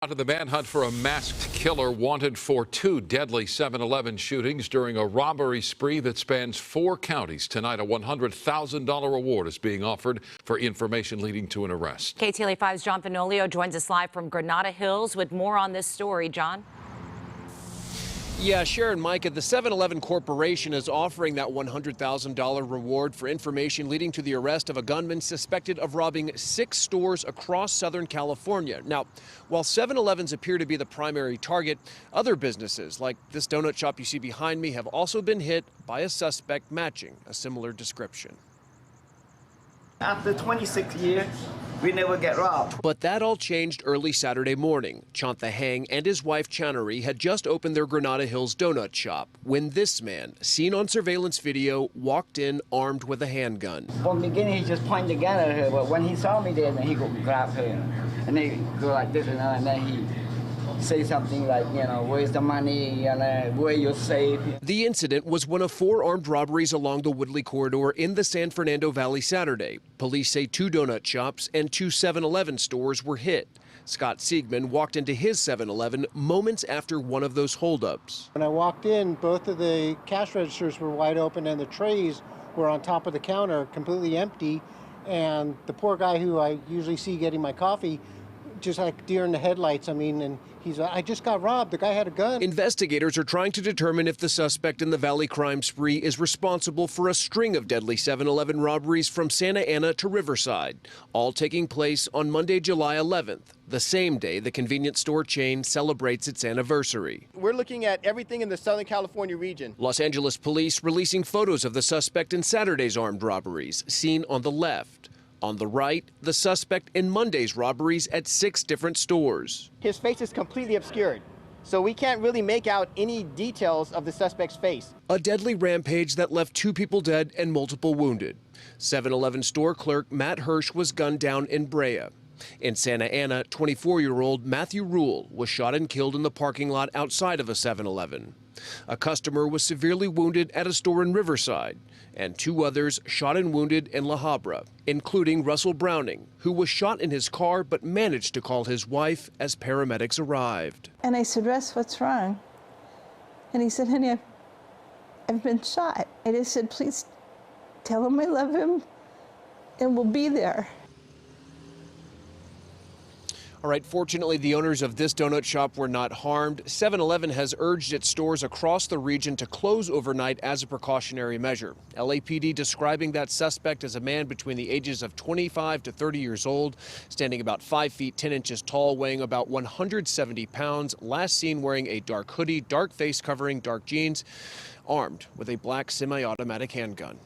Out of the manhunt for a masked killer wanted for two deadly 7-Eleven shootings during a robbery spree that spans 4 counties. Tonight, a $100,000 award is being offered for information leading to an arrest. KTLA 5's John Fenoglio joins us live from Granada Hills with more on this story. John? Yeah, Sharon, Micah, the 7-Eleven Corporation is offering that $100,000 reward for information leading to the arrest of a gunman suspected of robbing 6 stores across Southern California. Now, while 7-Elevens appear to be the primary target, other businesses like this donut shop you see behind me have also been hit by a suspect matching a similar description. After 26 years, we never get robbed. But that all changed early Saturday morning. Chantha Hang and his wife Channery had just opened their Granada Hills donut shop when this man, seen on surveillance video, walked in armed with a handgun. From the beginning, he just pointed the gun at her, but when he saw me there, then he go grab her. And they go like this, and then he say something like, you know, where's the money, and where you're safe. The incident was one of 4 armed robberies along the Woodley corridor in the San Fernando Valley Saturday. Police say 2 donut shops and 2 7-Eleven stores were hit. Scott Siegman walked into his 7-Eleven moments after one of those holdups. When I walked in, both of the cash registers were wide open and the trays were on top of the counter, completely empty. And the poor guy who I usually see getting my coffee, just like deer in the headlights. I mean, and he's like, I just got robbed. The guy had a gun. Investigators are trying to determine if the suspect in the Valley crime spree is responsible for a string of deadly 7-Eleven robberies from Santa Ana to Riverside, all taking place on Monday, July 11th, the same day the convenience store chain celebrates its anniversary. We're looking at everything in the Southern California region. Los Angeles police releasing photos of the suspect in Saturday's armed robberies, seen on the left. On the right, the suspect in Monday's robberies at 6 different stores. His face is completely obscured, so we can't really make out any details of the suspect's face. A deadly rampage that left 2 people dead and multiple wounded. 7-Eleven store clerk Matt Hirsch was gunned down in Brea. In Santa Ana, 24-year-old Matthew Rule was shot and killed in the parking lot outside of a 7-Eleven. A customer was severely wounded at a store in Riverside, and 2 others shot and wounded in La Habra, including Russell Browning, who was shot in his car but managed to call his wife as paramedics arrived. And I said, Russ, what's wrong? And he said, honey, I've been shot. And I said, please tell him I love him, and we'll be there. All right, fortunately, the owners of this donut shop were not harmed. 7-Eleven has urged its stores across the region to close overnight as a precautionary measure. LAPD describing that suspect as a man between the ages of 25 to 30 years old, standing about 5 feet 10 inches tall, weighing about 170 pounds, last seen wearing a dark hoodie, dark face covering, dark jeans, armed with a black semi-automatic handgun.